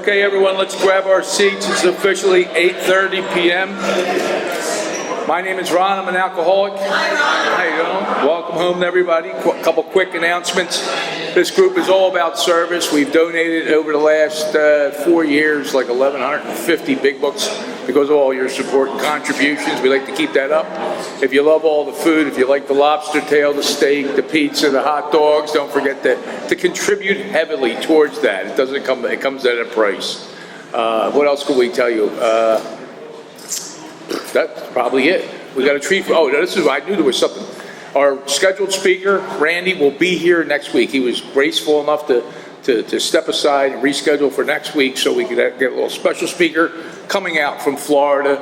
Okay, everyone, let's grab our seats. It's officially 8:30 p.m. My name is Ron. I'm an alcoholic. How you doing? Welcome home, everybody. A couple quick announcements. This group is all about service. We've donated over the last 4 years like 1,150 big books because of all your support and contributions. We like to keep that up. If you love all the food, if you like the lobster tail, the steak, the pizza, the hot dogs, don't forget to contribute heavily towards that. It comes at a price. What else can we tell you? That's probably it. We got a treat for, I knew there was something. Our scheduled speaker, Randy, will be here next week. He was graceful enough to step aside and reschedule for next week so we could get a little special speaker coming out from Florida.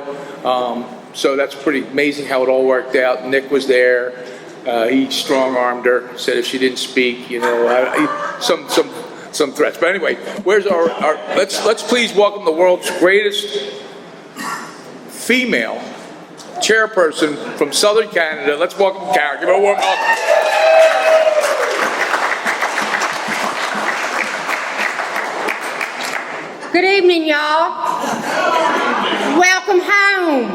So that's pretty amazing how it all worked out. Nick was there. He strong-armed her, said if she didn't speak, some threats. But anyway, where's let's please welcome the world's greatest female chairperson from Southern Canada. Let's welcome Karen. Give her a warm welcome. Good evening, y'all. Welcome home.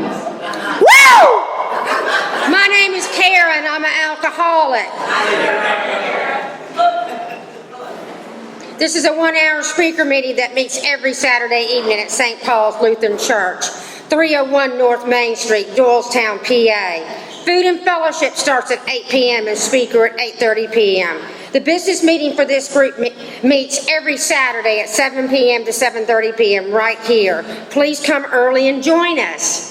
Woo! My name is Karen. I'm an alcoholic. This is a 1-hour speaker meeting that meets every Saturday evening at St. Paul's Lutheran Church, 301 North Main Street, Doylestown, PA. Food and fellowship starts at 8 p.m. and speaker at 8:30 p.m. The business meeting for this group meets every Saturday at 7 p.m. to 7:30 p.m. right here. Please come early and join us.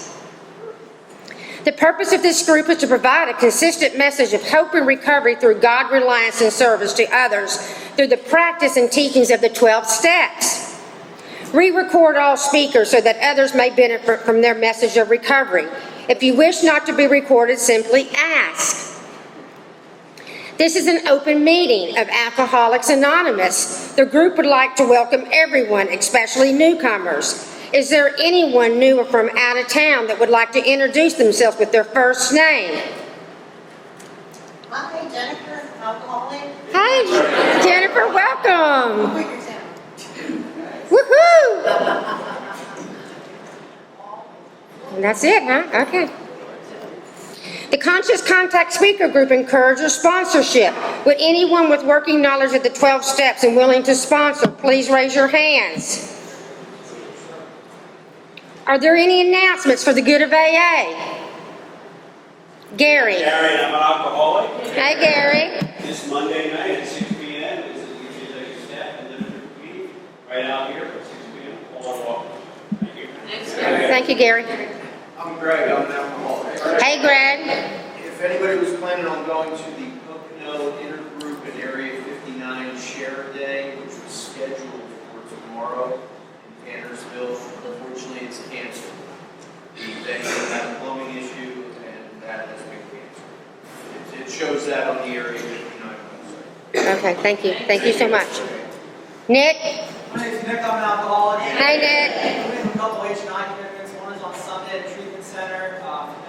The purpose of this group is to provide a consistent message of hope and recovery through God reliance and service to others through the practice and teachings of the 12 steps. Re-record all speakers so that others may benefit from their message of recovery. If you wish not to be recorded, simply ask. This is an open meeting of Alcoholics Anonymous. The group would like to welcome everyone, especially newcomers. Is there anyone new or from out of town that would like to introduce themselves with their first name? Hi, Jennifer, alcoholic. Hi, Jennifer, welcome. Woohoo! And that's it, huh? Okay. The Conscious Contact Speaker Group encourages sponsorship. Would anyone with working knowledge of the 12 steps and willing to sponsor, please raise your hands. Are there any announcements for the good of AA? Gary. Gary, I'm an alcoholic. Hi, Gary. This Monday night at 6 p.m. is the Usually Staff and Limited meeting right out here at 6 p.m. All welcome. Thank you. Thank you, Gary. I'm Greg, I'm an alcoholic. Hey, Greg. If anybody was planning on going to the Pocono Intergroup in Area 59 Share Day, which was scheduled for tomorrow in Tannersville, unfortunately it's canceled. The venue had a plumbing issue and that has been canceled. It shows that on the Area 59 website. Okay, thank you. Thank you so much. Nick? My name's Nick, I'm an alcoholic. Hey, Nick. We have a couple H9 commitments. One is on Sunday at the treatment center,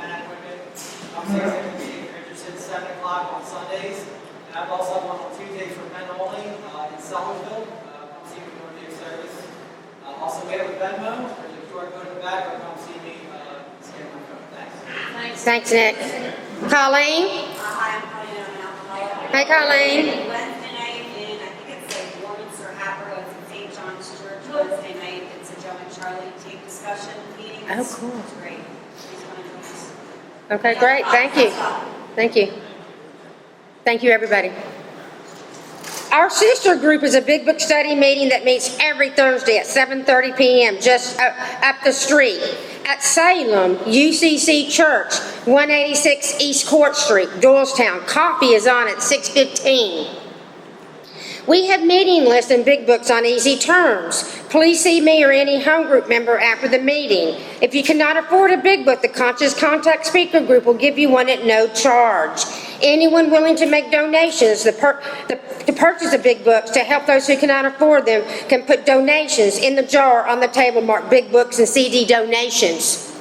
an equipment. I'm 6 meeting for interested 7 o'clock on Sundays. And I've also one on Tuesdays for men only in Sellersville. Come see me for a big service. Also, we have a Venmo. There's a QR code in the back, or come see me. Scan my phone. Thanks. Thanks, Nick. Colleen? Hi, I'm Colleen, I'm an alcoholic. Hi, Colleen. Wednesday night in, I think it's like Warminster Hacker, it's in St. John's Church. Wednesday night, it's a Joe and Charlie tape discussion meeting. Oh, cool. It's great. Please come and join us. Okay, great. Thank you. Thank you. Thank you, everybody. Our sister group is a big book study meeting that meets every Thursday at 7:30 p.m. just up the street at Salem UCC Church, 186 East Court Street, Doylestown. Coffee is on at 6:15. We have meeting lists and big books on easy terms. Please see me or any home group member after the meeting. If you cannot afford a big book, the Conscious Contact Speaker Group will give you one at no charge. Anyone willing to make donations to purchase the big books to help those who cannot afford them can put donations in the jar on the table marked Big Books and CD Donations.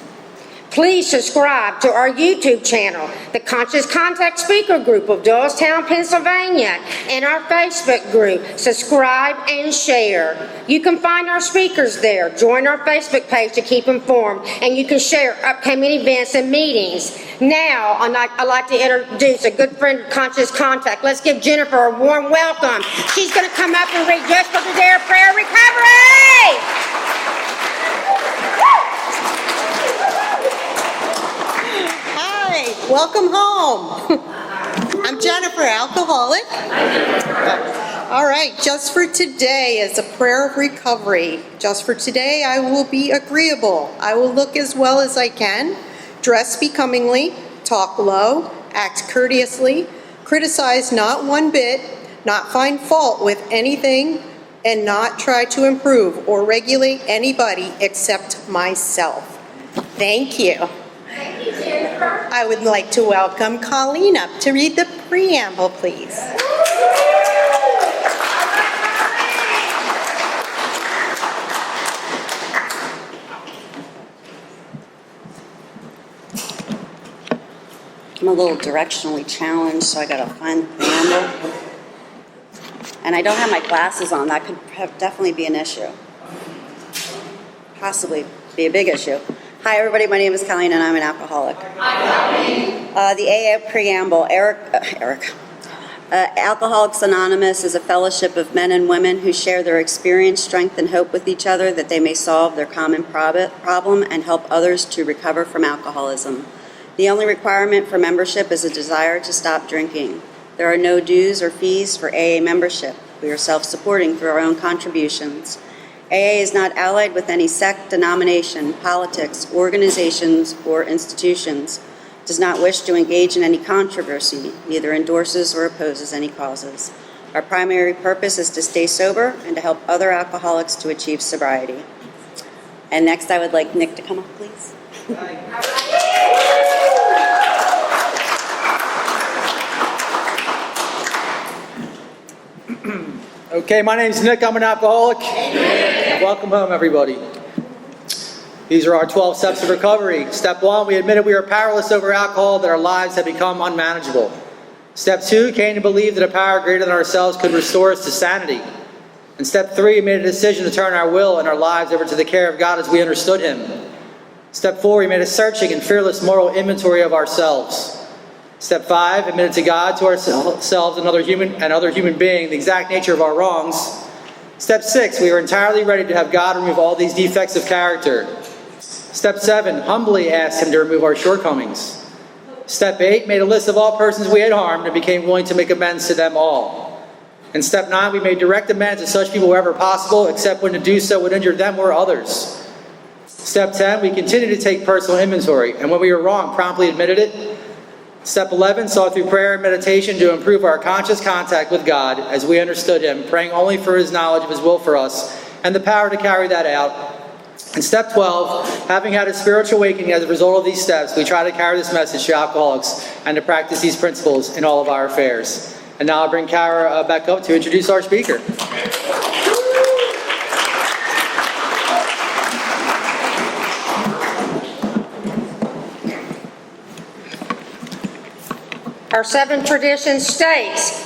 Please subscribe to our YouTube channel, the Conscious Contact Speaker Group of Doylestown, Pennsylvania, and our Facebook group. Subscribe and share. You can find our speakers there. Join our Facebook page to keep informed, and you can share upcoming events and meetings. Now, I'd like to introduce a good friend of Conscious Contact. Let's give Jennifer a warm welcome. She's going to come up and read Just for Today Prayer Recovery. Hi, welcome home. I'm Jennifer, alcoholic. All right, just for today is a prayer of recovery. Just for today, I will be agreeable. I will look as well as I can, dress becomingly, talk low, act courteously, criticize not one bit, not find fault with anything, and not try to improve or regulate anybody except myself. Thank you. Thank you, Jennifer. I would like to welcome Colleen up to read the preamble, please. I'm a little directionally challenged, so I gotta find the preamble. And I don't have my glasses on. That could definitely be an issue. Possibly be a big issue. Hi, everybody. My name is Colleen, and I'm an alcoholic. The AA preamble. Alcoholics Anonymous is a fellowship of men and women who share their experience, strength, and hope with each other that they may solve their common problem and help others to recover from alcoholism. The only requirement for membership is a desire to stop drinking. There are no dues or fees for AA membership. We are self-supporting through our own contributions. AA is not allied with any sect, denomination, politics, organizations, or institutions, does not wish to engage in any controversy, neither endorses or opposes any causes. Our primary purpose is to stay sober and to help other alcoholics to achieve sobriety. And next I would like Nick to come up, please. Okay, my name's Nick. I'm an alcoholic. Amen. Welcome home, everybody. These are our 12 steps of recovery. Step 1, we admitted we are powerless over alcohol, that our lives had become unmanageable. Step 2, came to believe that a power greater than ourselves could restore us to sanity. And step 3, we made a decision to turn our will and our lives over to the care of God as we understood Him. Step 4, we made a searching and fearless moral inventory of ourselves. Step 5, admitted to God, to ourselves, and other human being, the exact nature of our wrongs. Step 6, we were entirely ready to have God remove all these defects of character. Step 7, humbly asked Him to remove our shortcomings. Step 8, made a list of all persons we had harmed and became willing to make amends to them all. And step 9, we made direct amends to such people wherever possible, except when to do so would injure them or others. Step 10, we continued to take personal inventory, and when we were wrong, promptly admitted it. Step 11, sought through prayer and meditation to improve our conscious contact with God as we understood Him, praying only for His knowledge of His will for us and the power to carry that out. And step 12, having had a spiritual awakening as a result of these steps, we try to carry this message to alcoholics and to practice these principles in all of our affairs. And now I'll bring Kara back up to introduce our speaker. Our 7th tradition states,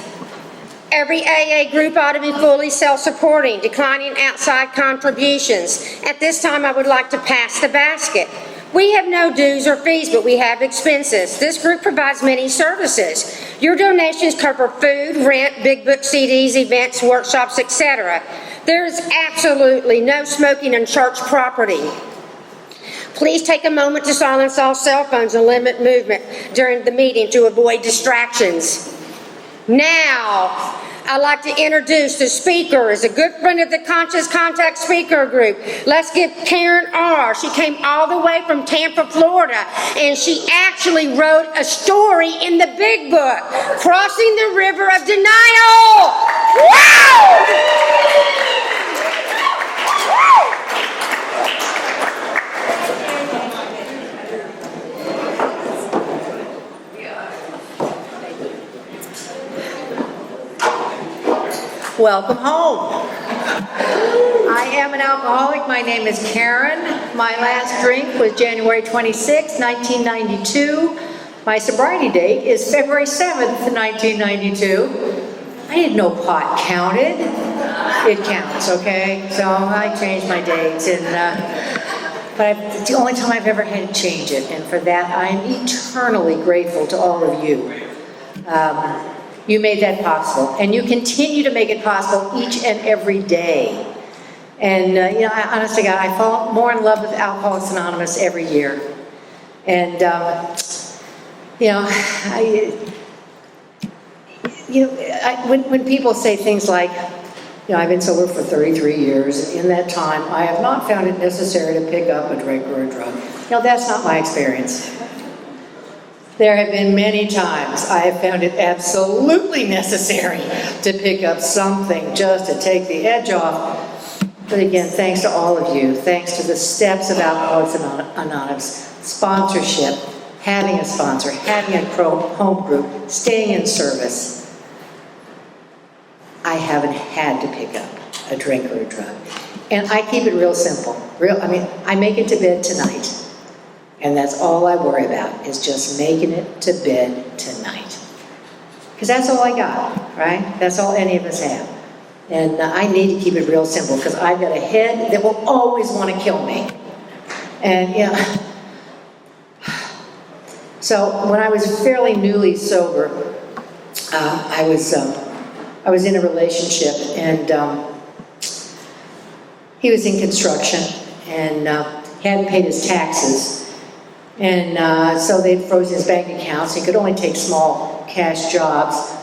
every AA group ought to be fully self-supporting, declining outside contributions. At this time, I would like to pass the basket. We have no dues or fees, but we have expenses. This group provides many services. Your donations cover food, rent, big book CDs, events, workshops, etc. There is absolutely no smoking on church property. Please take a moment to silence all cell phones and limit movement during the meeting to avoid distractions. Now, I'd like to introduce the speaker as a good friend of the Conscious Contact Speaker Group. Let's give Karen R. She came all the way from Tampa, Florida, and she actually wrote a story in the big book, Crossing the River of Denial. Wow! Welcome home. I I am an alcoholic. My name is Karen. My last drink was January 26, 1992. My sobriety date is February 7th, 1992. I didn't know pot counted. It counts, okay? So I changed my dates, but it's the only time I've ever had to change it, and for that I am eternally grateful to all of you. You made that possible, and you continue to make it possible each and every day. And honest to God, I fall more in love with Alcoholics Anonymous every year. And when people say things like, I've been sober for 33 years, and in that time, I have not found it necessary to pick up a drink or a drug. That's not my experience. There have been many times I have found it absolutely necessary to pick up something just to take the edge off. But again, thanks to all of you, thanks to the steps of Alcoholics Anonymous, sponsorship, having a sponsor, having a home group, staying in service, I haven't had to pick up a drink or a drug. And I keep it real simple. I make it to bed tonight. And that's all I worry about, is just making it to bed tonight. Because that's all I got, right? That's all any of us have. And I need to keep it real simple, because I've got a head that will always want to kill me. And so when I was fairly newly sober, I was in a relationship, and he was in construction and hadn't paid his taxes. And so they'd frozen his bank accounts. He could only take small cash jobs,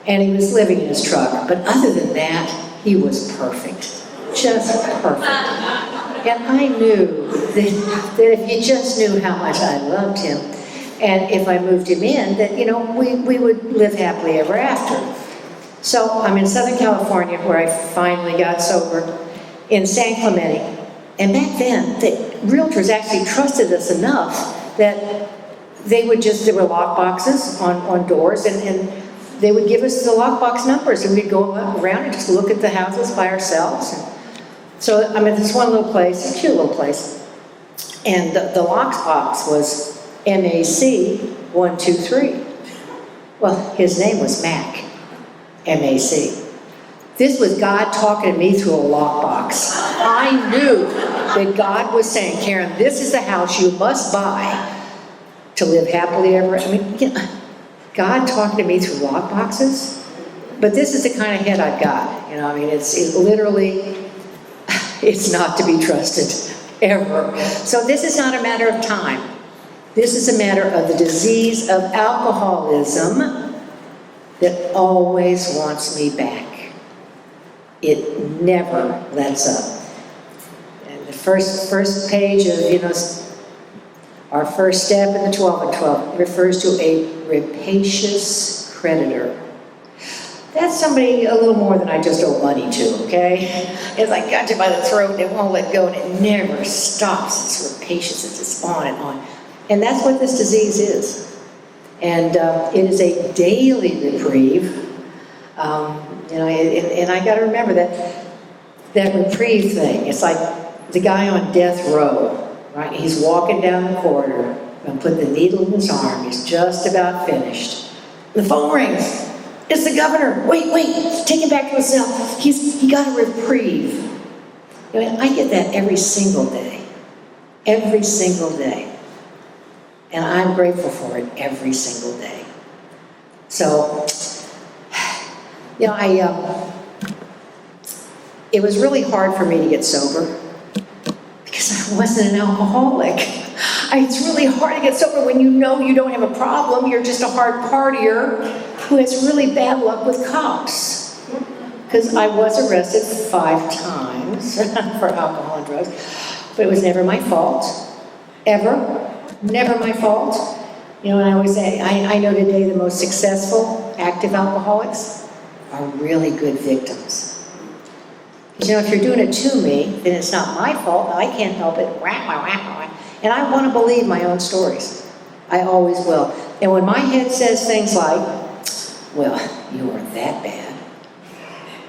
and he was living in his truck. But other than that, he was perfect, just perfect. And I knew that if you just knew how much I loved him, and if I moved him in, that we would live happily ever after. So I'm in Southern California, where I finally got sober, in San Clemente. And back then, the realtors actually trusted us enough that there were lock boxes on doors, and they would give us the lockbox numbers, and we'd go around and just look at the houses by ourselves. And so I'm at this one little place, a cute little place, and the lockbox was MAC 123. Well, his name was Mac, MAC. This was God talking to me through a lockbox. I knew that God was saying, Karen, this is the house you must buy to live happily ever. God talking to me through lockboxes. But this is the kind of head I've got. It's literally, it's not to be trusted ever. So this is not a matter of time. This is a matter of the disease of alcoholism that always wants me back. It never lets up. And the first page of, our first step in the 12 and 12 refers to a rapacious creditor. That's somebody a little more than I just owe money to, okay? It's like got you by the throat and it won't let go, and it never stops. It's rapacious, it's just on and on. And that's what this disease is. And it is a daily reprieve. And I got to remember that reprieve thing. It's like the guy on death row, right? He's walking down the corridor and put the needle in his arm. He's just about finished. The phone rings. It's the governor. Wait, take him back to his cell. He got a reprieve. I get that every single day. Every single day. And I'm grateful for it every single day. So, it was really hard for me to get sober because I wasn't an alcoholic. It's really hard to get sober when you know you don't have a problem. You're just a hard partier who has really bad luck with cops. Because I was arrested 5 times for alcohol and drugs, but it was never my fault, ever. Never my fault. And I always say, I know today the most successful active alcoholics are really good victims. Because if you're doing it to me, then it's not my fault, and I can't help it. And I want to believe my own stories. I always will. And when my head says things like, well, you weren't that bad.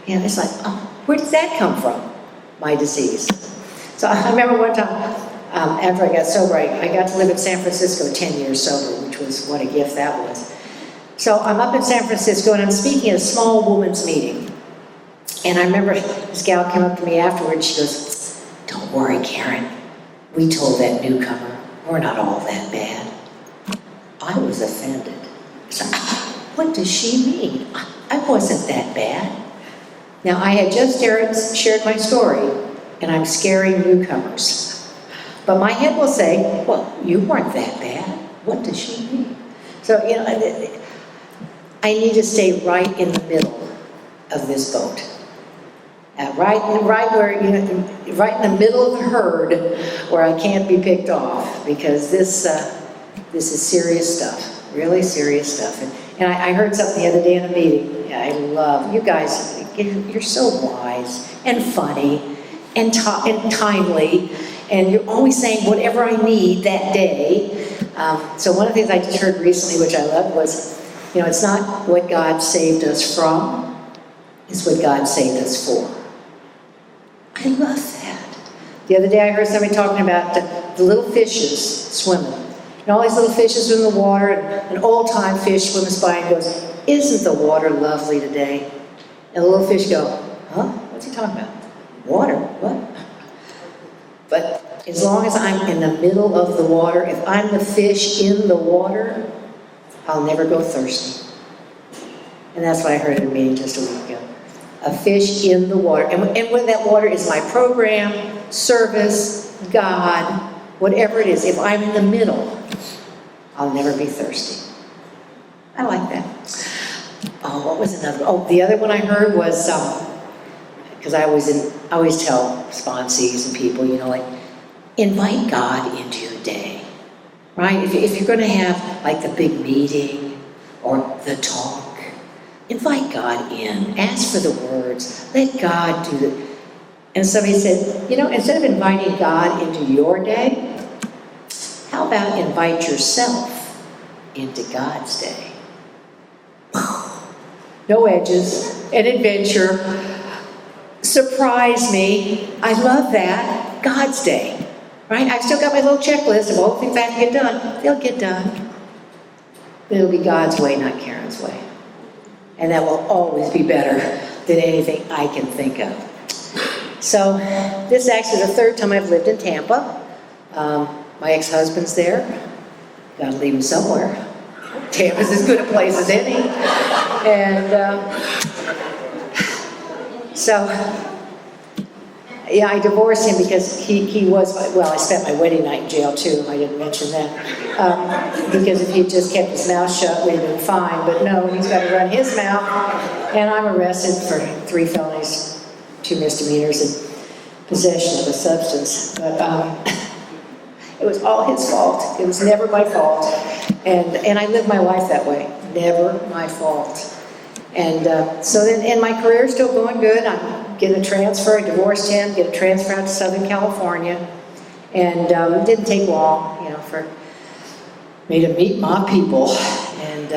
It's like, oh, where did that come from? my disease. So I remember one time, after I got sober, I got to live in San Francisco 10 years sober, which was what a gift that was. So I'm up in San Francisco and I'm speaking at a small women's meeting. And I remember this gal came up to me afterwards, she goes, "Don't worry, Karen. We told that newcomer, we're not all that bad." I was offended. So, what does she mean? I wasn't that bad. Now, I had just shared my story, and I'm scaring newcomers. But my head will say, well, you weren't that bad. What does she mean? So, I need to stay right in the middle of this boat. Right where, right in the middle of the herd where I can't be picked off, because this is serious stuff, really serious stuff. And I heard something the other day in a meeting. I love, you guys, you're so wise and funny and timely, and you're always saying whatever I need that day. So one of the things I just heard recently, which I loved, was, it's not what God saved us from, it's what God saved us for. I love that. The other day I heard somebody talking about the little fishes swimming. And all these little fishes in the water, and an old-time fish swims by and goes, "Isn't the water lovely today?" And the little fish go, "Huh? What's he talking about? Water? What?" But as long as I'm in the middle of the water, if I'm the fish in the water, I'll never go thirsty. And that's what I heard in a meeting just a week ago. A fish in the water. And when that water is my program, service, God, whatever it is, if I'm in the middle, I'll never be thirsty. I like that. Oh, what was another? Oh, the other one I heard was, because I always tell sponsees and people, invite God into your day, right? If you're going to have like the big meeting or the talk, invite God in. Ask for the words. Let God do it. And somebody said, instead of inviting God into your day, how about invite yourself into God's day? No edges, an adventure. Surprise me. I love that. God's day, right? I've still got my little checklist of all the things I have to get done. They'll get done. But it'll be God's way, not Karen's way. And that will always be better than anything I can think of. So this is actually the third time I've lived in Tampa. My ex-husband's there. Gotta leave him somewhere. Tampa's as good a place as any. And I divorced him because he was, I spent my wedding night in jail too, I didn't mention that. Because if he just kept his mouth shut, we'd have been fine. But no, he's got to run his mouth. And I'm arrested for 3 felonies, 2 misdemeanors, and possession of a substance. But it was all his fault. It was never my fault. And I lived my life that way. Never my fault. And so then my career's still going good. I'm getting a transfer. I divorced him, get a transfer out to Southern California. And it didn't take long, for me to meet my people. And,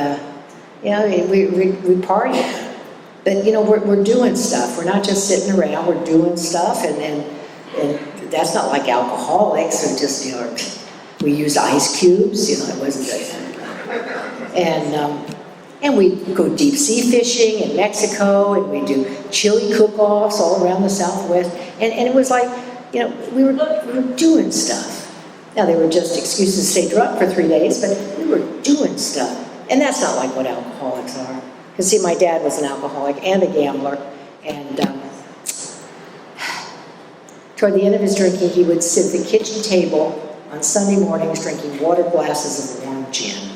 we party. But, we're doing stuff. We're not just sitting around. We're doing stuff. And that's not like alcoholics who just, we used ice cubes. It wasn't that. And we go deep sea fishing in Mexico, and we do chili cook-offs all around the Southwest. And it was like, we were doing stuff. Now, they were just excuses to stay drunk for 3 days, but we were doing stuff. And that's not like what alcoholics are. Because, see, my dad was an alcoholic and a gambler. And toward the end of his drinking, he would sit at the kitchen table on Sunday mornings drinking water glasses of warm gin.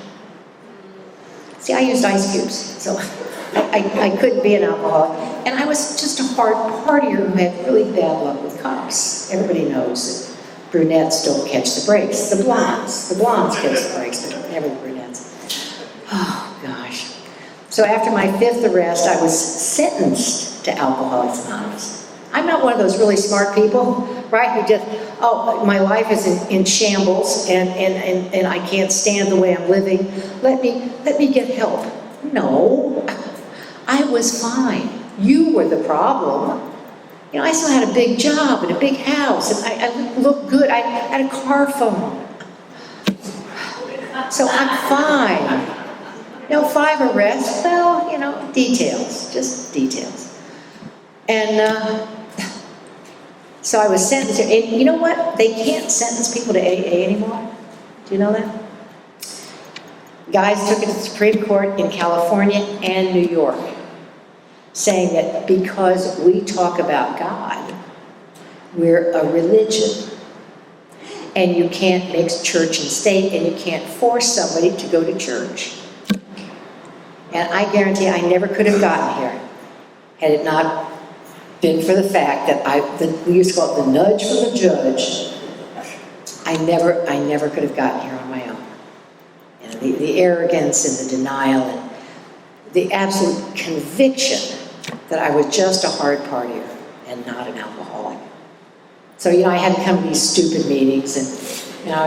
See, I used ice cubes, so I couldn't be an alcoholic. And I was just a hard partier who had really bad luck with cops. Everybody knows that brunettes don't catch the breaks. The blondes catch the breaks, but never the brunettes. Oh, gosh. So after my 5th arrest, I was sentenced to Alcoholics Anonymous. I'm not one of those really smart people, right? Who just, my life is in shambles and I can't stand the way I'm living. Let me get help. No, I was fine. You were the problem. You know, I still had a big job and a big house, and I looked good. I had a car phone. So I'm fine. You know, 5 arrests, well, you know, details, just details. And so I was sentenced. And you know what? They can't sentence people to AA anymore. Do you know that? Guys took it to the Supreme Court in California and New York, saying that because we talk about God, we're a religion. And you can't mix church and state, and you can't force somebody to go to church. And I guarantee I never could have gotten here had it not been for the fact that we used to call it the nudge from the judge. I never could have gotten here on my own. You know, the arrogance and the denial and the absolute conviction that I was just a hard partier and not an alcoholic. So, you know, I had to come to these stupid meetings, and, you know,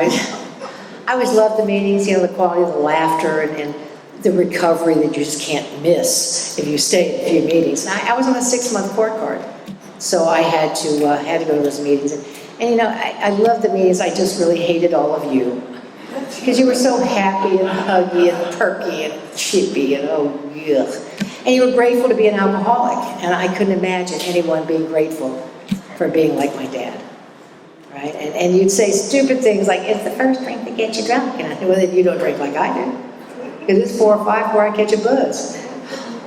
I always loved the meetings, you know, the quality of the laughter and the recovery that you just can't miss if you stay in a few meetings. And I was on a 6-month court card, so I had to go to those meetings. And you know, I loved the meetings. I just really hated all of you because you were so happy and huggy and perky and chippy and oh, yuck. And you were grateful to be an alcoholic, and I couldn't imagine anyone being grateful for being like my dad, right? And you'd say stupid things like, it's the first drink that gets you drunk. And I said, well, then you don't drink like I do. Because it's 4 or 5 before I catch a buzz.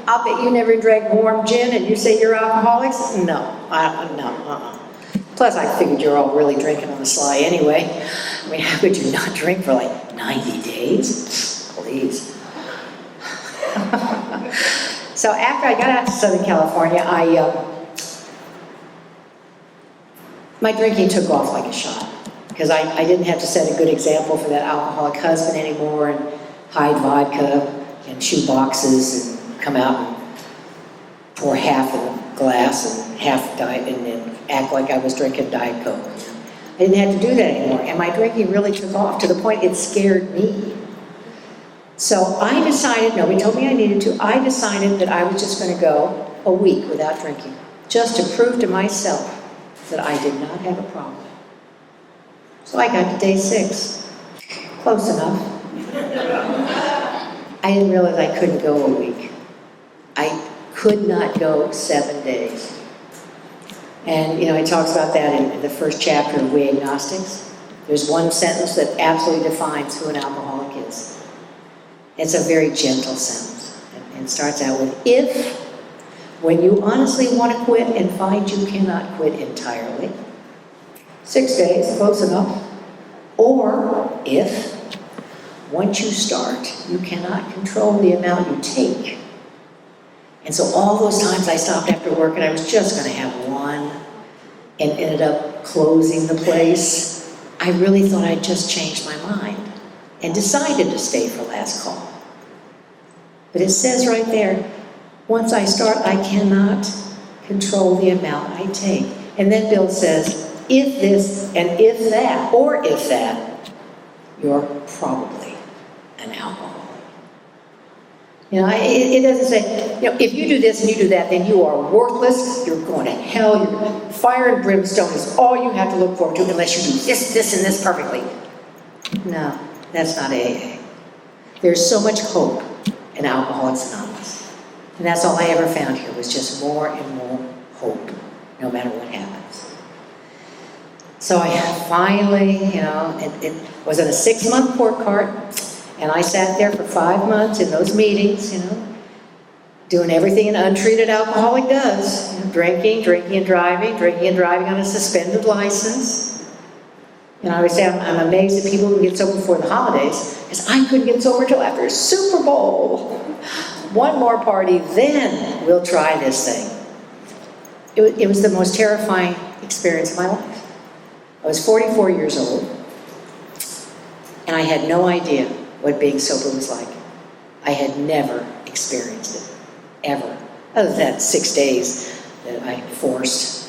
I'll bet you never drank warm gin and you say you're alcoholics? No. Plus, I figured you're all really drinking on the sly anyway. I mean, how could you not drink for like 90 days? Please. So after I got out to Southern California, my drinking took off like a shot. Because I didn't have to set a good example for that alcoholic husband anymore and hide vodka and chew boxes and come out and pour half in a glass and half diet and then act like I was drinking Diet Coke. I didn't have to do that anymore, and my drinking really took off to the point it scared me. So I decided, nobody told me I needed to, I decided that I was just going to go a week without drinking, just to prove to myself that I did not have a problem. So I got to day 6. Close enough. I didn't realize I couldn't go a week. I could not go 7 days. And, you know, it talks about that in the first chapter of We Agnostics. There's one sentence that absolutely defines who an alcoholic is. It's a very gentle sentence. And it starts out with, if, when you honestly want to quit and find you cannot quit entirely, 6 days, close enough. Or if, once you start, you cannot control the amount you take. And so all those times I stopped after work and I was just going to have one and ended up closing the place, I really thought I'd just changed my mind and decided to stay for last call. But it says right there, once I start, I cannot control the amount I take. And then Bill says, if this and if that, or if that, you're probably an alcoholic. You know, it doesn't say, you know, if you do this and you do that, then you are worthless, you're going to hell, fire and brimstone is all you have to look forward to unless you do this, this, and this perfectly. No, that's not AA. There's so much hope in Alcoholics Anonymous. And that's all I ever found here was just more and more hope, no matter what happens. So I finally, you know, it was in a 6-month court card. And I sat there for 5 months in those meetings, you know, doing everything an untreated alcoholic does. You know, drinking and driving on a suspended license. And I would say I'm amazed at people who get sober before the holidays, because I couldn't get sober till after Super Bowl. One more party, then we'll try this thing. It was the most terrifying experience of my life. I was 44 years old, and I had no idea what being sober was like. I had never experienced it, ever. Other than that 6 days that I forced.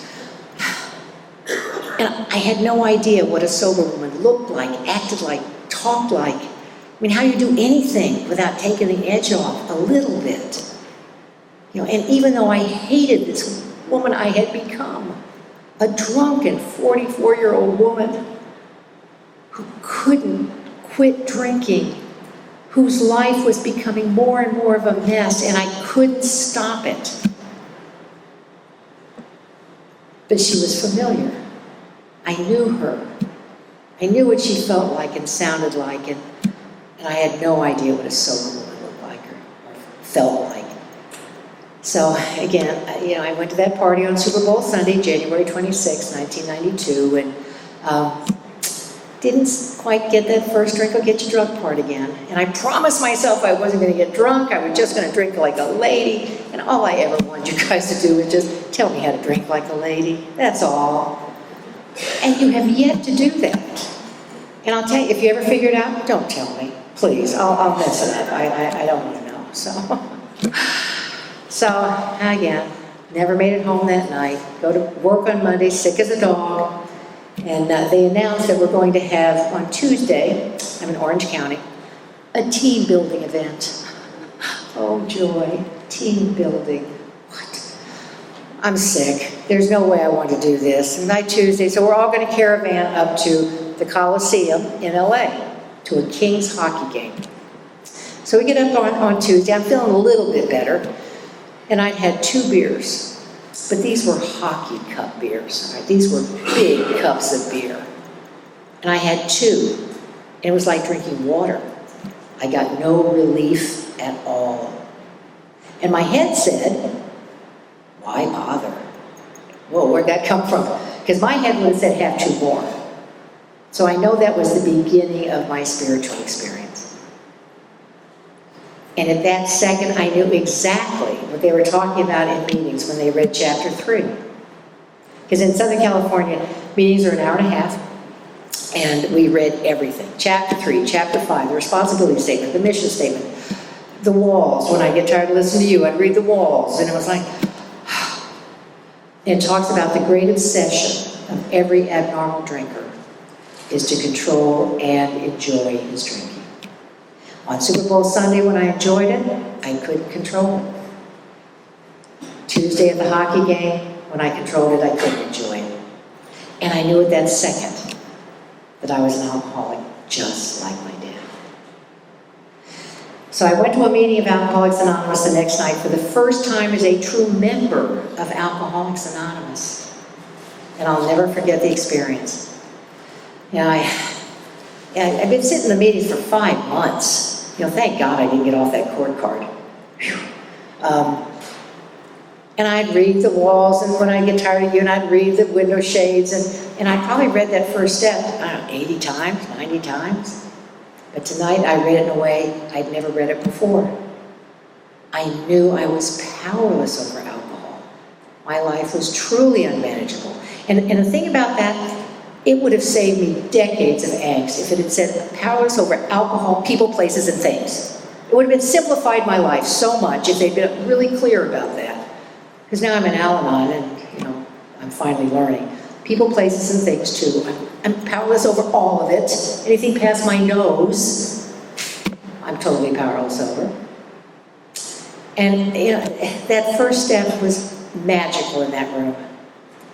And I had no idea what a sober woman looked like, acted like, talked like. I mean, how you do anything without taking the edge off a little bit. You know, and even though I hated this woman I had become. A drunken 44-year-old woman who couldn't quit drinking, whose life was becoming more and more of a mess, and I couldn't stop it. But she was familiar. I knew her. I knew what she felt like and sounded like, and I had no idea what a sober woman looked like or felt like. So again, I went to that party on Super Bowl Sunday, January 26, 1992, and didn't quite get that first drink will get you drunk part again. And I promised myself I wasn't going to get drunk. I was just going to drink like a lady. And all I ever wanted you guys to do was just tell me how to drink like a lady. That's all. And you have yet to do that. And I'll tell you, if you ever figure it out, don't tell me. Please, I'll mess it up. I don't want to know. So again, never made it home that night. Go to work on Monday, sick as a dog. And they announced that we're going to have, on Tuesday, I'm in Orange County, a team building event. Oh joy, team building. What? I'm sick. There's no way I want to do this. And by Tuesday, so we're all going to caravan up to the Coliseum in LA to a Kings hockey game. So we get up on Tuesday. I'm feeling a little bit better. And I'd had 2 beers. But these were hockey cup beers. Right? These were big cups of beer. And I had 2. And it was like drinking water. I got no relief at all. And my head said, why bother? Well, where'd that come from? Because my head would have said, have 2 more. So I know that was the beginning of my spiritual experience. And at that second, I knew exactly what they were talking about in meetings when they read chapter 3. Because in Southern California, meetings are an hour and a half, and we read everything. Chapter 3, chapter 5, the responsibility statement, the mission statement, the walls. When I get tired of listening to you, I'd read the walls, and it was like, it talks about the great obsession of every abnormal drinker is to control and enjoy his drinking. On Super Bowl Sunday, when I enjoyed it, I couldn't control it. Tuesday at the hockey game, when I controlled it, I couldn't enjoy it. And I knew at that second that I was an alcoholic, just like my dad. So I went to a meeting of Alcoholics Anonymous the next night for the first time as a true member of Alcoholics Anonymous. And I'll never forget the experience. I've been sitting in the meetings for 5 months. Thank God I didn't get off that court card. And I'd read the walls, and when I'd get tired of you, and I'd read the window shades, and I probably read that first step, 80 times, 90 times. But tonight I read it in a way I'd never read it before. I knew I was powerless over alcohol. My life was truly unmanageable. And the thing about that, it would have saved me decades of angst if it had said powerless over alcohol, people, places, and things. It would have been simplified my life so much if they'd been really clear about that. Because now I'm in Al-Anon and, I'm finally learning. People, places, and things too. I'm powerless over all of it. Anything past my nose, I'm totally powerless over. And, that first step was magical in that room.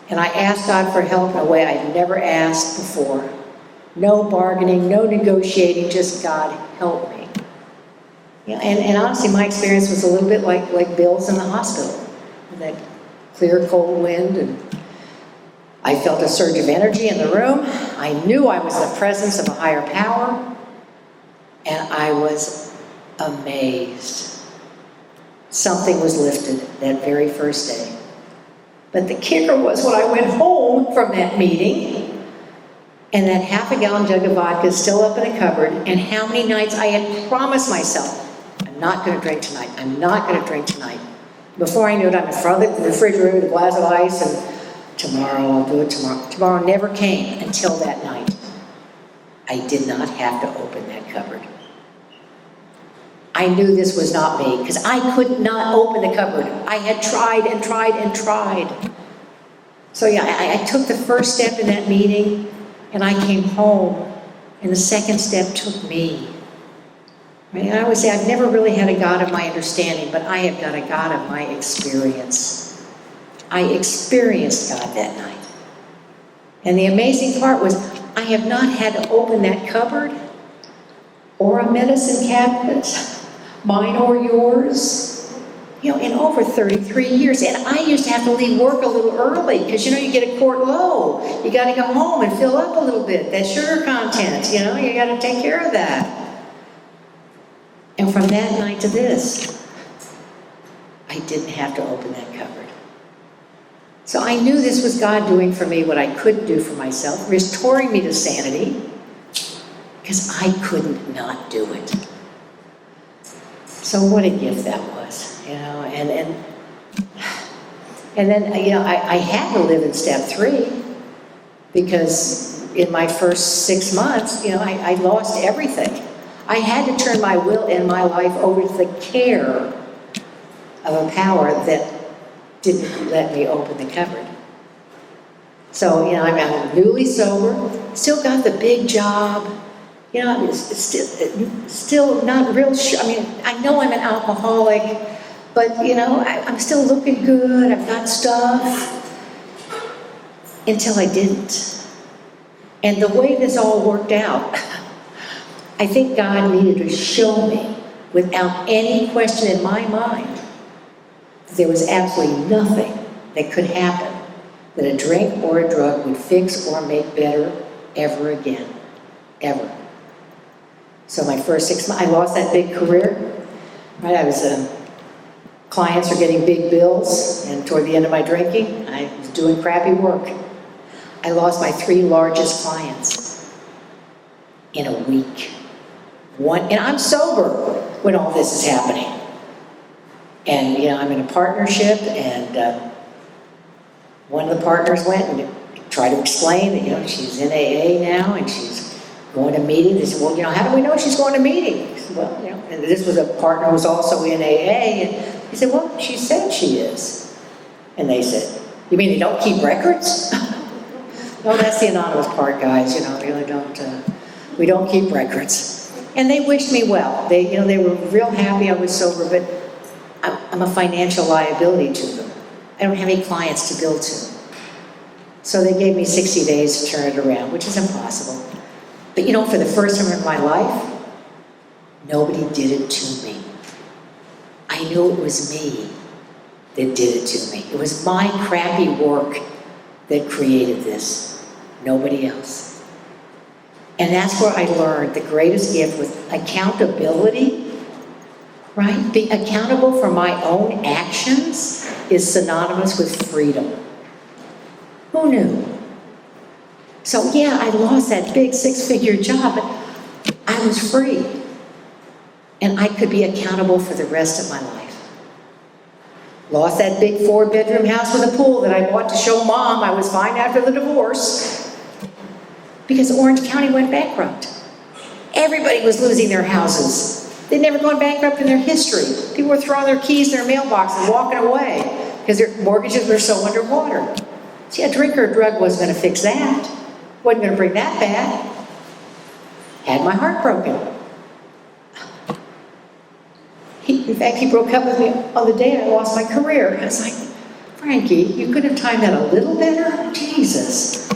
And I asked God for help in a way I'd never asked before. No bargaining, no negotiating, just God, help me. And honestly, my experience was a little bit like Bill's in the hospital. That clear, cold wind, and I felt a surge of energy in the room. I knew I was in the presence of a higher power, and I was amazed. Something was lifted that very first day. But the kicker was when I went home from that meeting, and that half-a-gallon jug of vodka is still up in a cupboard, and how many nights I had promised myself, I'm not going to drink tonight, I'm not going to drink tonight. Before I knew it, I'm in front of the refrigerator with a glass of ice, and tomorrow I'll do it tomorrow. Tomorrow never came until that night. I did not have to open that cupboard. I knew this was not me, because I could not open the cupboard. I had tried and tried and tried. So I took the first step in that meeting, and I came home, and the second step took me. I always say I've never really had a God of my understanding, but I have got a God of my experience. I experienced God that night. And the amazing part was, I have not had to open that cupboard or a medicine cabinet, mine or yours, in over 33 years. And I used to have to leave work a little early because, you get a quart low. You got to go home and fill up a little bit, that sugar content, you got to take care of that. And from that night to this, I didn't have to open that cupboard. So I knew this was God doing for me what I couldn't do for myself, restoring me to sanity, because I couldn't not do it. So what a gift that was, and then, I had to live in step 3, because in my first 6 months, I lost everything. I had to turn my will and my life over to the care of a power that didn't let me open the cupboard. So, I'm newly sober, still got the big job, it's still not real sure. I know I'm an alcoholic, but, I'm still looking good, I've got stuff, until I didn't. And the way this all worked out, I think God needed to show me, without any question in my mind, there was absolutely nothing that could happen that a drink or a drug would fix or make better ever again. Ever. So my first 6 months, I lost that big career. Right, I was, clients were getting big bills, and toward the end of my drinking, I was doing crappy work. I lost my 3 largest clients in a week. And I'm sober when all this is happening. And, I'm in a partnership, and one of the partners went and tried to explain that, she's in AA now, and she's going to meetings. They said, well, how do we know she's going to meetings? He said, well, and this was a partner who was also in AA, and he said, well, she said she is. And they said, you mean they don't keep records? No, that's the anonymous part, guys, really we don't keep records. And they wished me well. They were real happy I was sober, but I'm a financial liability to them. I don't have any clients to bill to. So they gave me 60 days to turn it around, which is impossible. But for the first time in my life, nobody did it to me. I knew it was me that did it to me. It was my crappy work that created this, nobody else. And that's where I learned the greatest gift was accountability. Right? Being accountable for my own actions is synonymous with freedom. Who knew? So yeah, I lost that big 6-figure job, but I was free. And I could be accountable for the rest of my life. Lost that big 4-bedroom house with a pool that I bought to show Mom I was fine after the divorce, because Orange County went bankrupt. Everybody was losing their houses. They'd never gone bankrupt in their history. People were throwing their keys in their mailbox and walking away because their mortgages were so underwater. See, a drink or a drug wasn't going to fix that. Wasn't going to bring that back. Had my heart broken. In fact, he broke up with me on the day I lost my career. I was like, Frankie, you could have timed that a little better? Jesus.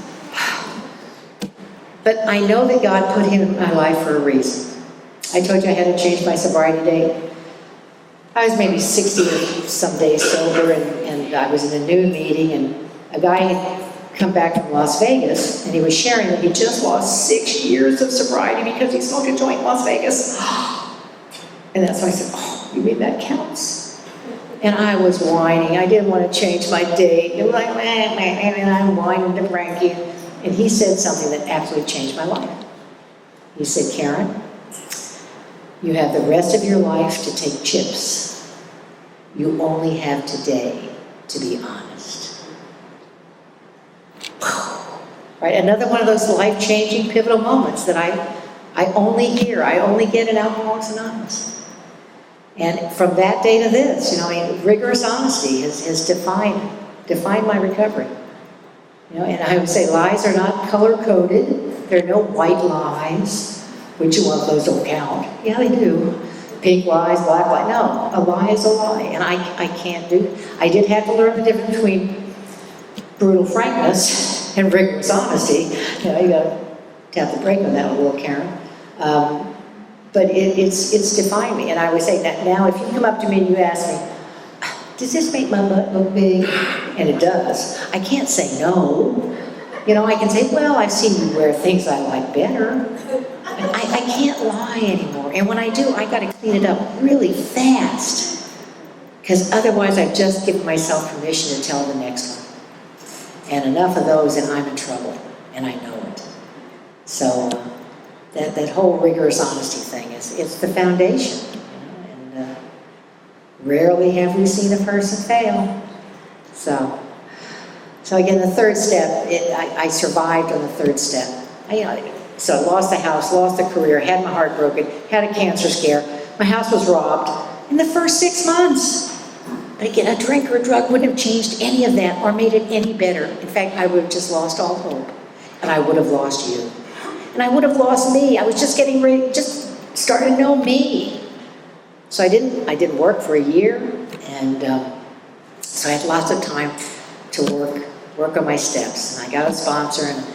But I know that God put him in my life for a reason. I told you I had to change my sobriety date. I was maybe 60 or some days sober, and I was in a new meeting, and a guy had come back from Las Vegas, and he was sharing that he just lost 6 years of sobriety because he smoked a joint in Las Vegas. And that's when I said, oh, you mean that counts? And I was whining. I didn't want to change my date. It was like, and I'm whining to Frankie. And he said something that absolutely changed my life. He said, Karen, you have the rest of your life to take chips. You only have today to be honest. Right? Another one of those life-changing, pivotal moments that I only hear, I only get in Alcoholics Anonymous. And from that day to this, rigorous honesty has defined my recovery. And I would say lies are not color-coded. There are no white lies. Which one of those don't count? Yeah, they do. Pink lies, black lies. No, a lie is a lie, and I can't do it. I did have to learn the difference between brutal frankness and rigorous honesty. You know, you gotta tap the brake on that a little, Karen. But it's defined me, and I always say that now if you come up to me and you ask me, does this make my butt look big? And it does. I can't say no. You know, I can say, well, I've seen you wear things I like better. I can't lie anymore. And when I do, I gotta clean it up really fast. Because otherwise I've just given myself permission to tell the next one. And enough of those and I'm in trouble. And I know it. So that whole rigorous honesty thing it's the foundation. You know? And rarely have we seen a person fail. So again, the third step, I survived on the third step. So I lost the house, lost the career, had my heart broken, had a cancer scare. My house was robbed in the first 6 months. But again, a drink or a drug wouldn't have changed any of that or made it any better. In fact, I would have just lost all hope. And I would have lost you. And I would have lost me. I was just getting ready, just starting to know me. So I didn't work for a year. And so I had lots of time to work on my steps. And I got a sponsor and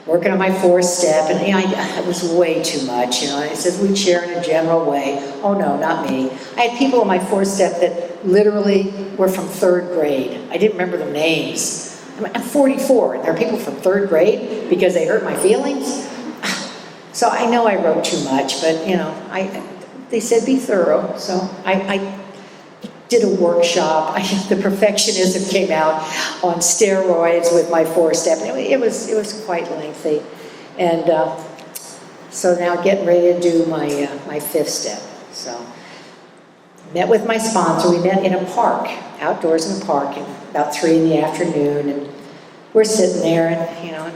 working on my fourth step, and it was way too much. You know, it says we share in a general way. Oh no, not me. I had people on my fourth step that literally were from third grade. I didn't remember their names. I'm 44, and there are people from third grade because they hurt my feelings. So I know I wrote too much, but you know, they said be thorough. So I did a workshop. The perfectionism came out on steroids with my fourth step. It was quite lengthy. And so now getting ready to do my fifth step. So met with my sponsor. We met in a park, outdoors in a park, at about 3 in the afternoon. And we're sitting there and, you know,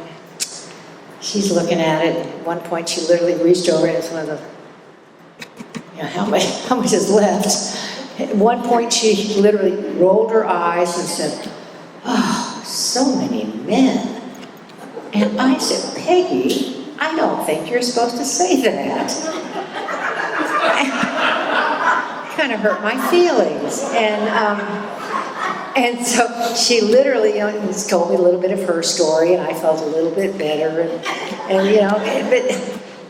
she's looking at it. At one point she literally reached over and it's one of the, you know, how much is left? At one point, she literally rolled her eyes and said, oh, so many men. And I said, Peggy, I don't think you're supposed to say that. It kind of hurt my feelings. And so she literally, you know, just told me a little bit of her story, and I felt a little bit better. And you know, but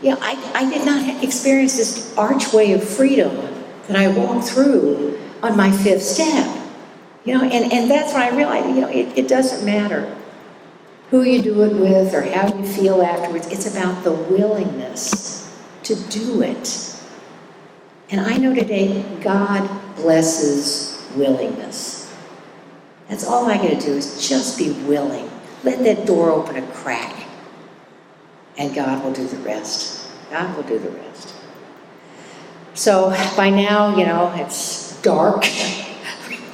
you know, I did not experience this archway of freedom that I walked through on my fifth step. You know, and that's when I realized, you know, it doesn't matter who you do it with or how you feel afterwards. It's about the willingness to do it. And I know today, God blesses willingness. That's all I gotta do is just be willing. Let that door open a crack. And God will do the rest. God will do the rest. So by now, you know, it's dark.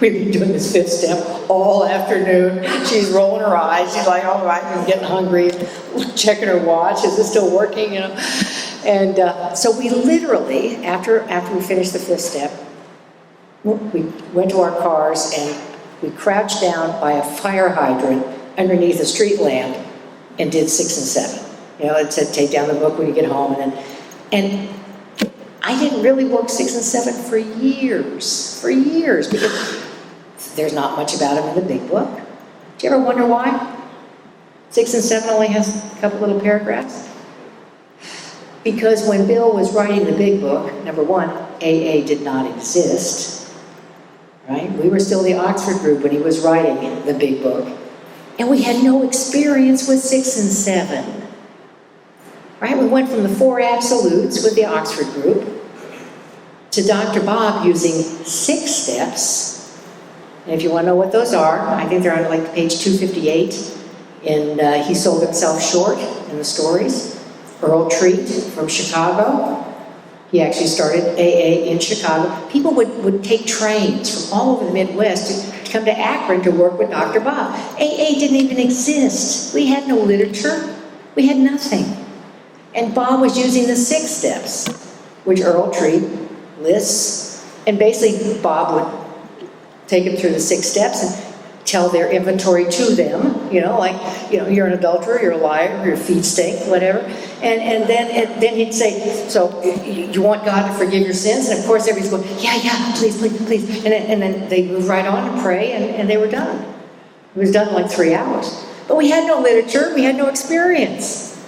We've been doing this fifth step all afternoon. She's rolling her eyes. She's like, all right, I'm getting hungry. Checking her watch. Is it still working? You know? And so we literally, after we finished the fifth step, we went to our cars and we crouched down by a fire hydrant underneath a street lamp and did 6 and 7. You know, it said take down the book when you get home. And I didn't really work 6 and 7 for years, because there's not much about them in the big book. Do you ever wonder why? 6 and 7 only has a couple little paragraphs. Because when Bill was writing the big book, number one, AA did not exist, right? We were still the Oxford group when he was writing the big book. And we had no experience with 6 and 7. Right? We went from the 4 absolutes with the Oxford group to Dr. Bob using 6 steps. And if you want to know what those are, I think they're on like page 258. And He Sold Himself Short in the stories. Earl Treat from Chicago. He actually started AA in Chicago. People would take trains from all over the Midwest to come to Akron to work with Dr. Bob. AA didn't even exist. We had no literature. We had nothing. And Bob was using the 6 steps, which Earl Treat lists. And basically, Bob would take them through the 6 steps and tell their inventory to them. You know, like, you know, you're an adulterer, you're a liar, your feet stink, whatever. And then he'd say, so you want God to forgive your sins? And of course, everybody's going, yeah, please. And then they move right on and pray, and they were done. It was done in like 3 hours. But we had no literature, we had no experience.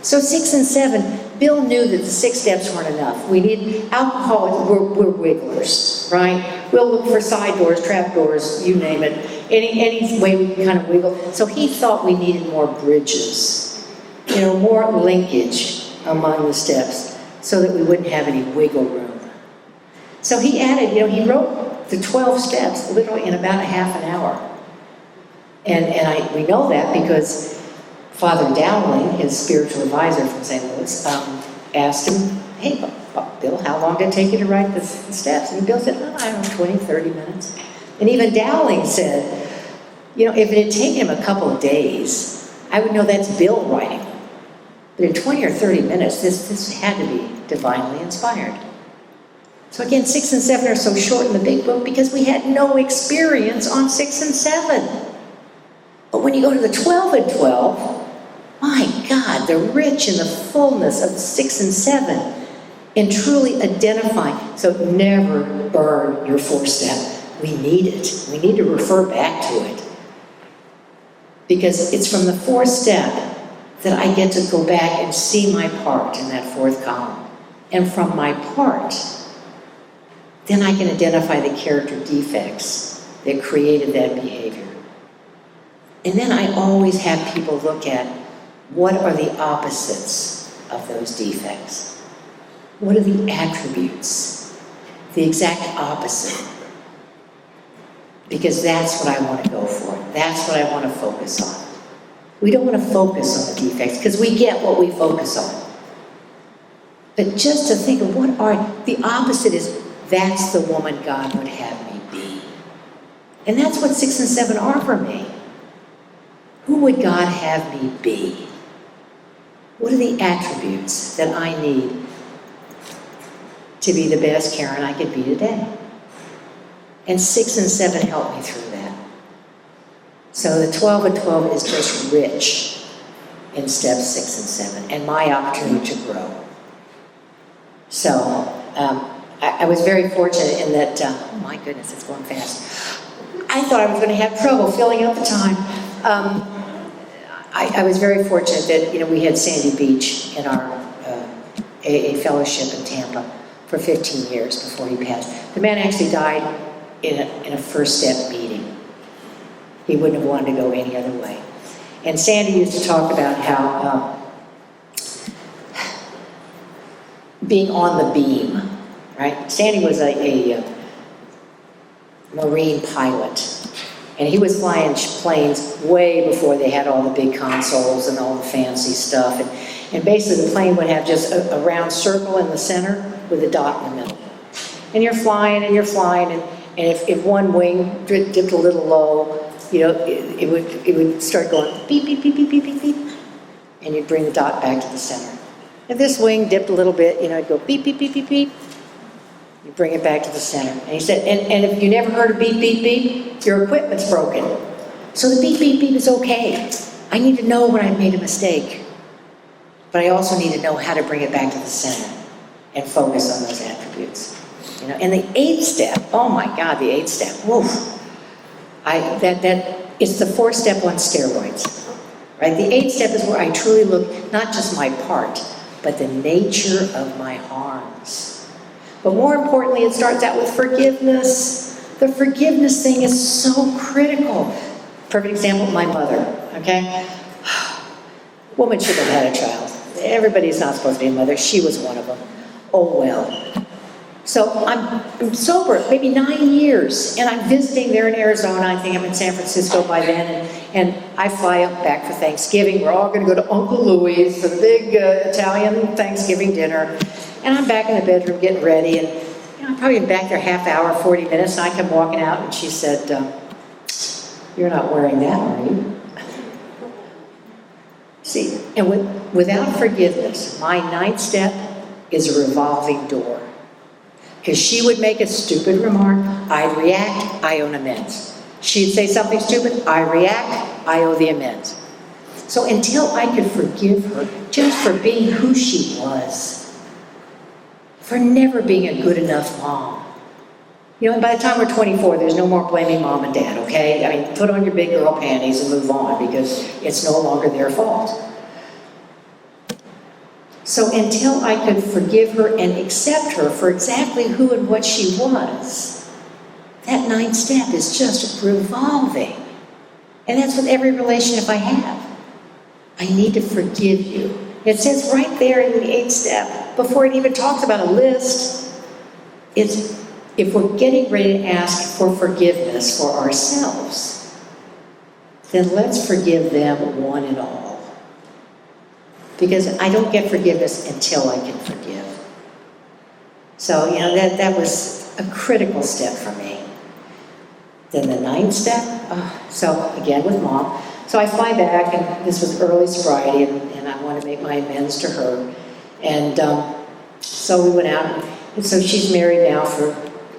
So 6 and 7, Bill knew that the 6 steps weren't enough. We need alcoholics, we're wigglers, right? We'll look for side doors, trap doors, you name it, any way we can kind of wiggle. So he thought we needed more bridges, more linkage among the steps so that we wouldn't have any wiggle room. So he added, he wrote the 12 steps literally in about a half an hour. And we know that because Father Dowling, his spiritual advisor from St. Louis, asked him, hey, Bill, how long did it take you to write the steps? And Bill said, I don't know, 20, 30 minutes. And even Dowling said, if it had taken him a couple of days, I would know that's Bill writing. But in 20 or 30 minutes, this had to be divinely inspired. So again, 6 and 7 are so short in the big book because we had no experience on 6 and 7. But when you go to the 12 and 12, my God, they're rich in the fullness of 6 and 7 in truly identifying. So never burn your 4-step. We need it. We need to refer back to it. Because it's from the 4th step that I get to go back and see my part in that 4th column. And from my part, then I can identify the character defects that created that behavior. And then I always have people look at what are the opposites of those defects? What are the attributes? The exact opposite. Because that's what I want to go for. That's what I want to focus on. We don't want to focus on the defects because we get what we focus on. But just to think of what are, the opposite is, that's the woman God would have me be. And that's what 6 and 7 are for me. Who would God have me be? What are the attributes that I need to be the best Karen I could be today? And 6 and 7 help me through that. So the 12 and 12 is just rich in steps 6 and 7 and my opportunity to grow. So I was very fortunate in that, oh my goodness, it's going fast. I thought I was going to have trouble filling up the time. I was very fortunate that, we had Sandy Beach in our AA fellowship in Tampa for 15 years before he passed. The man actually died in a 1st step meeting. He wouldn't have wanted to go any other way. And Sandy used to talk about how being on the beam, right? Sandy was a Marine pilot. And he was flying planes way before they had all the big consoles and all the fancy stuff. And basically the plane would have just a round circle in the center with a dot in the middle. And you're flying, and if one wing dipped a little low, it would start going beep, beep, beep, beep, beep, beep, beep. And you'd bring the dot back to the center. If this wing dipped a little bit, it'd go beep, beep, beep, beep, beep. You bring it back to the center. And he said, and if you never heard of beep, beep, beep, your equipment's broken. So the beep, beep, beep is okay. I need to know when I made a mistake. But I also need to know how to bring it back to the center and focus on those attributes. And the 8th step, oh my God, the 8th step, whoa. It's the 4th step on steroids, right? The 8th step is where I truly look, not just my part, but the nature of my harms. But more importantly, it starts out with forgiveness. The forgiveness thing is so critical. Perfect example, my mother, okay? Woman should have had a child. Everybody's not supposed to be a mother. She was one of them. Oh well. So I'm sober, maybe 9 years, and I'm visiting there in Arizona. I think I'm in San Francisco by then, and I fly up back for Thanksgiving. We're all going to go to Uncle Louie's for the big Italian Thanksgiving dinner. And I'm back in the bedroom getting ready, and I've probably been back there half hour, 40 minutes, and I come walking out, and she said, you're not wearing that, are you? See, and without forgiveness, my 9th step is a revolving door. Because she would make a stupid remark, I'd react, I owe amends. She'd say something stupid, I react, I owe the amends. So until I could forgive her just for being who she was, for never being a good enough mom, You know, and by the time we're 24, there's no more blaming mom and dad, okay? I mean, put on your big girl panties and move on because it's no longer their fault. So until I could forgive her and accept her for exactly who and what she was, that 9th step is just revolving. And that's with every relationship I have. I need to forgive you. It says right there in the 8th step, before it even talks about a list, it's if we're getting ready to ask for forgiveness for ourselves, then let's forgive them one and all. Because I don't get forgiveness until I can forgive. So, you know, that was a critical step for me. Then the 9th step, so again with mom. So I fly back, and this was early sobriety, and I want to make my amends to her. And so we went out, and so she's married now for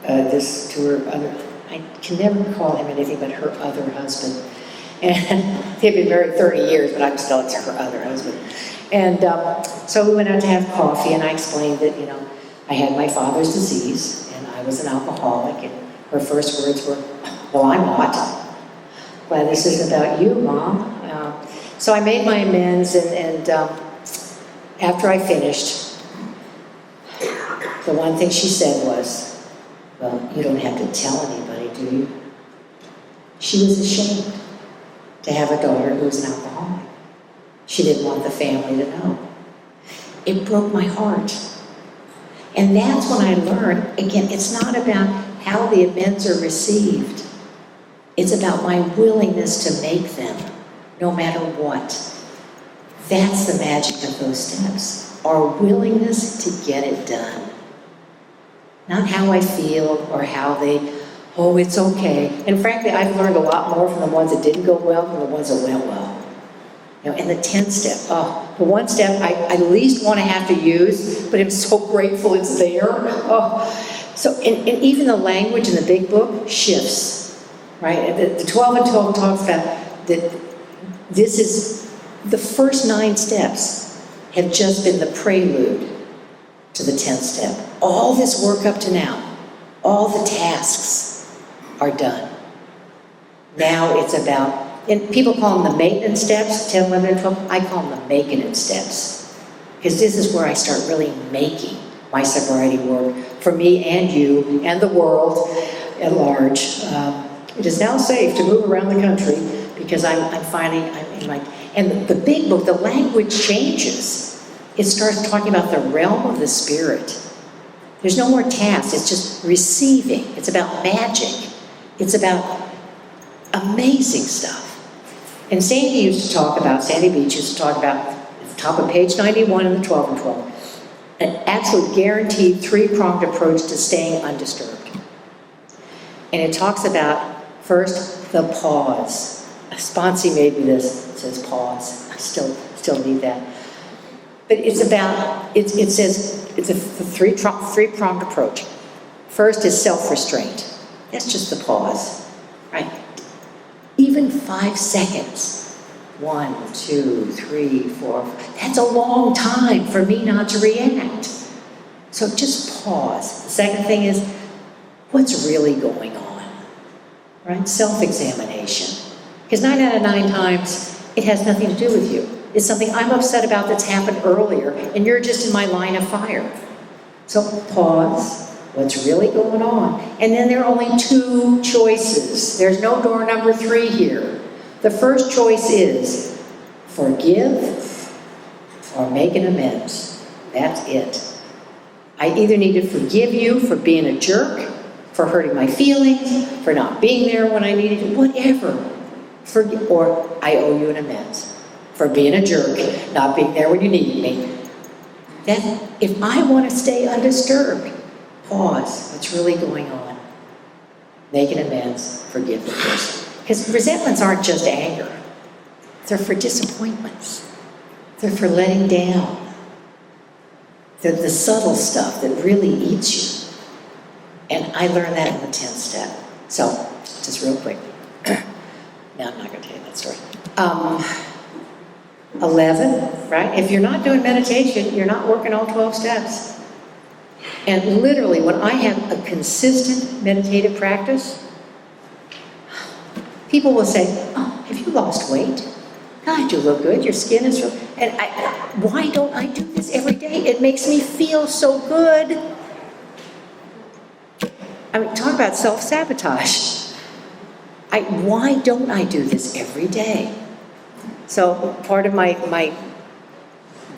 to her other, I can never call him anything but her other husband. And they've been married 30 years, but I'm still her other husband. And so we went out to have coffee, and I explained that, you know, I had my father's disease, and I was an alcoholic, and her first words were, well, I'm not. Well, this isn't about you, Mom. So I made my amends, and after I finished, the one thing she said was, well, you don't have to tell anybody, do you? She was ashamed to have a daughter who was an alcoholic. She didn't want the family to know. It broke my heart. And that's when I learned, again, it's not about how the amends are received. It's about my willingness to make them, no matter what. That's the magic of those steps. Our willingness to get it done. Not how I feel or how oh, it's okay. And frankly, I've learned a lot more from the ones that didn't go well than the ones that went well. You know, and the 10th step, the one step I least want to have to use, but I'm so grateful it's there. So, and even the language in the big book shifts, right? The 12 and 12 talks about that this is, the first 9 steps have just been the prelude to the 10th step. All this work up to now, all the tasks are done. Now it's about, and people call them the maintenance steps, 10, 11, and 12. I call them the maintenance steps. Because this is where I start really making my sobriety work for me and you and the world at large. It is now safe to move around the country because I'm finding, and the big book, the language changes. It starts talking about the realm of the spirit. There's no more tasks, it's just receiving. It's about magic. It's about amazing stuff. And Sandy Beach used to talk about, at the top of page 91 in the 12 and 12, an absolute guaranteed 3-pronged approach to staying undisturbed. And it talks about, first, the pause. Sponsy made me this, it says pause. I still need that. But it's about, it says, it's a three-pronged approach. First is self-restraint. That's just the pause, right? Even 5 seconds. 1, 2, 3, 4. That's a long time for me not to react. So just pause. The second thing is, what's really going on? Right? Self-examination. Because 9 out of 9 times, it has nothing to do with you. It's something I'm upset about that's happened earlier, and you're just in my line of fire. So pause, what's really going on? And then there are only 2 choices. There's no door number 3 here. The first choice is forgive or make an amends. That's it. I either need to forgive you for being a jerk, for hurting my feelings, for not being there when I needed you, whatever. Or I owe you an amends for being a jerk, not being there when you needed me. Then, if I want to stay undisturbed, pause. What's really going on? Make an amends. Forgive the person. Because resentments aren't just anger. They're for disappointments. They're for letting down. They're the subtle stuff that really eats you. And I learned that in the 10th step. So, just real quick. Now, I'm not going to tell you that story. 11, right? If you're not doing meditation, you're not working all 12 steps. And literally, when I have a consistent meditative practice, people will say, oh, have you lost weight? God, you look good, your skin is real. And why don't I do this every day? It makes me feel so good. I mean, talk about self-sabotage. Why don't I do this every day? So part of my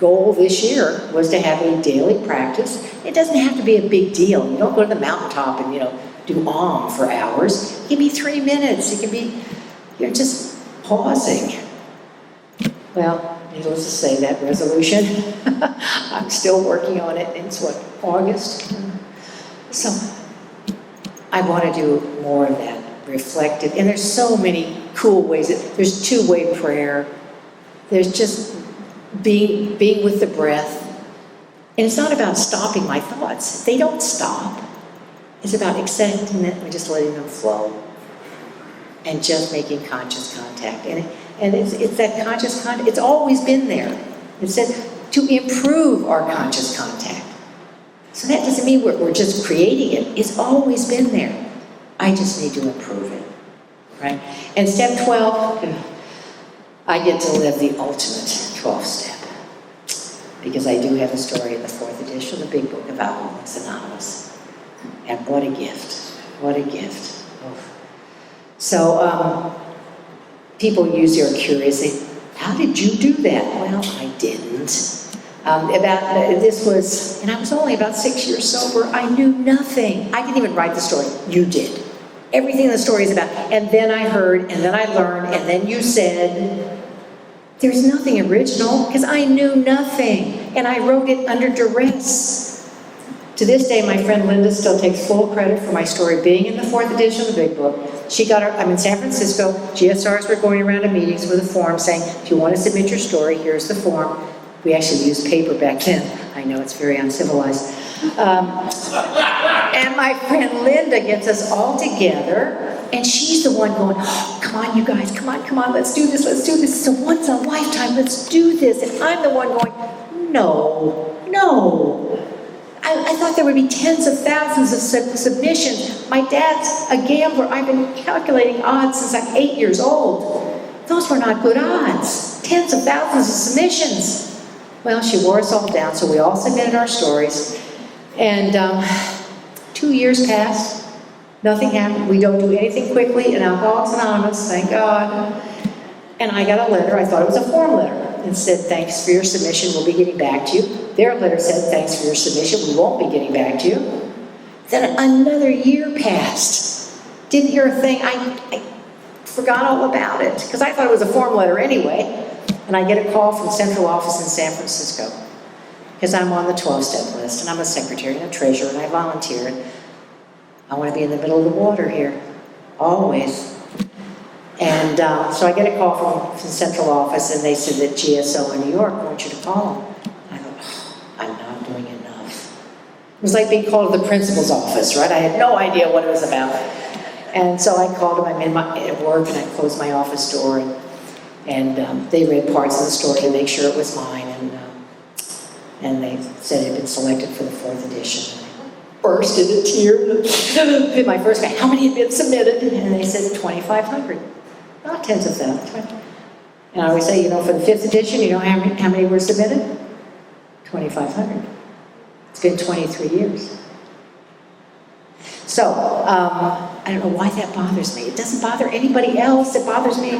goal this year was to have a daily practice. It doesn't have to be a big deal. You don't go to the mountaintop and, do Om for hours. It can be 3 minutes. It can be, just pausing. Well, needless to say, that resolution, I'm still working on it. It's August? So I want to do more of that, reflective. And there's so many cool ways. There's two-way prayer. There's just being with the breath. And it's not about stopping my thoughts. They don't stop. It's about accepting them and just letting them flow. And just making conscious contact. And it's that conscious contact. It's always been there. It said to improve our conscious contact. So that doesn't mean we're just creating it. It's always been there. I just need to improve it, right? And step 12, I get to live the ultimate 12th step. Because I do have a story in the 4th edition of the Big Book of Alcoholics Anonymous. And what a gift. What a gift. Oof. So people usually are curious. How did you do that? Well, I didn't. This was, and I was only about 6 years sober. I knew nothing. I didn't even write the story. You did. Everything in the story is about. And then I heard, and then I learned, and then you said, there's nothing original, because I knew nothing. And I wrote it under duress. To this day, my friend Linda still takes full credit for my story being in the 4th edition of the Big Book. I'm in San Francisco. GSRs were going around to meetings with a form saying, if you want to submit your story, here's the form. We actually used paper back then. I know it's very uncivilized. And my friend Linda gets us all together, and she's the one going, oh, come on, you guys, come on, let's do this. It's a once in a lifetime, let's do this. And I'm the one going, no. I thought there would be tens of thousands of submissions. My dad's a gambler. I've been calculating odds since I'm 8 years old. Those were not good odds. Tens of thousands of submissions. Well, she wore us all down, so we all submitted our stories. And 2 years passed. Nothing happened. We don't do anything quickly in Alcoholics Anonymous, thank God. And I got a letter. I thought it was a form letter. And said, thanks for your submission, we'll be getting back to you. Their letter said, thanks for your submission, we won't be getting back to you. Then another year passed. Didn't hear a thing. I forgot all about it, because I thought it was a form letter anyway. And I get a call from central office in San Francisco, because I'm on the 12-step list, and I'm a secretary and a treasurer, and I volunteer. And I want to be in the middle of the water here, always. And so I get a call from central office, and they said that GSO in New York wants you to call them. I thought, oh, I'm not doing enough. It was like being called to the principal's office, right? I had no idea what it was about. And so I called them. I'm at work, and I closed my office door, and they read parts of the story to make sure it was mine, and they said it had been selected for the 4th edition. I burst into tears. My first guy, how many had been submitted? And they said 2,500. Not tens of thousands. And I always say, for the 5th edition, how many were submitted? 2,500. It's been 23 years. So, I don't know why that bothers me. It doesn't bother anybody else. It bothers me.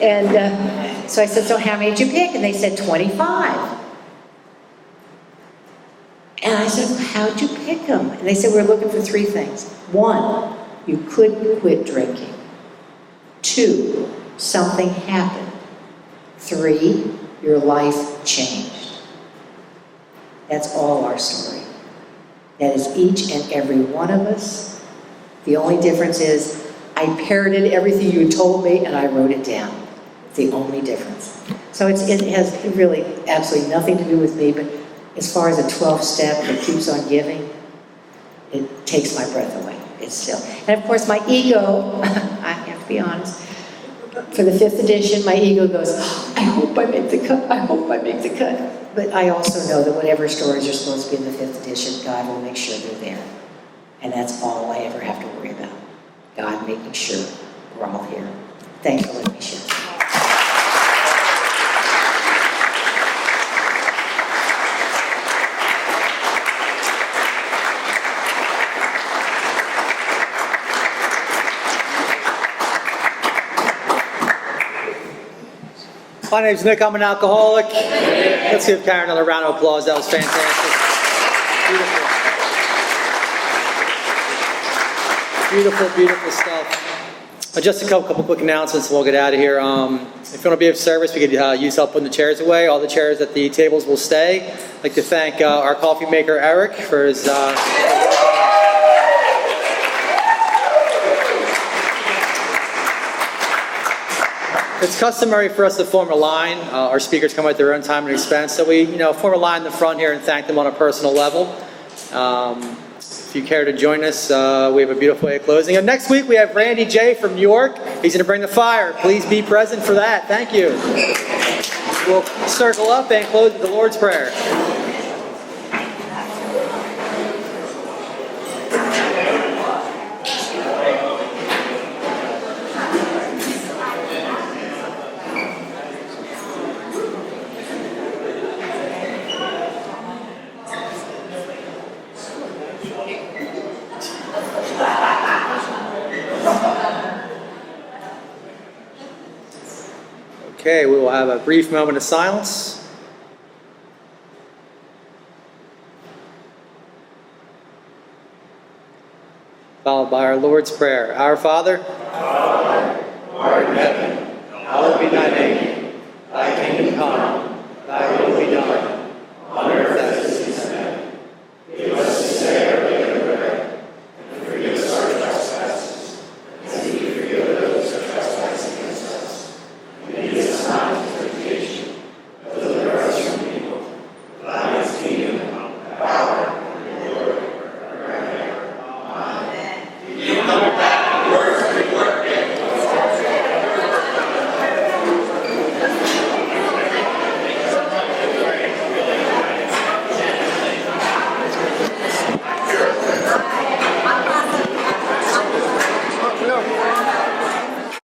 And so I said, so how many did you pick? And they said 25. And I said, how'd you pick them? And they said, we're looking for 3 things. 1, you couldn't quit drinking. 2, something happened. 3, your life changed. That's all our story. That is each and every one of us. The only difference is I parroted everything you told me and I wrote it down. It's the only difference. So it has really absolutely nothing to do with me, but as far as a 12th step that keeps on giving, it takes my breath away. It's still. And of course, my ego, I have to be honest, for the 5th edition, my ego goes, oh, I hope I make the cut. I hope I make the cut. But I also know that whatever stories are supposed to be in the 5th edition, God will make sure they're there. And that's all I ever have to worry about. God making sure we're all here. Thanks for letting me share. My name's Nick, I'm an alcoholic. Let's give Karen another round of applause, that was fantastic. Beautiful, beautiful stuff. Just a couple quick announcements and we'll get out of here. If you want to be of service, we could use help putting the chairs away. All the chairs at the tables will stay. I'd like to thank our coffee maker, Eric, for his... It's customary for us to form a line. Our speakers come at their own time and expense, so we, form a line in the front here and thank them on a personal level. If you care to join us, we have a beautiful way of closing. And next week we have Randy J. from New York. He's going to bring the fire. Please be present for that. Thank you. We'll circle up and close with the Lord's Prayer. Okay, we will have a brief moment of silence. Followed by our Lord's Prayer. Our Father, who art in heaven, hallowed be thy name. Thy kingdom come.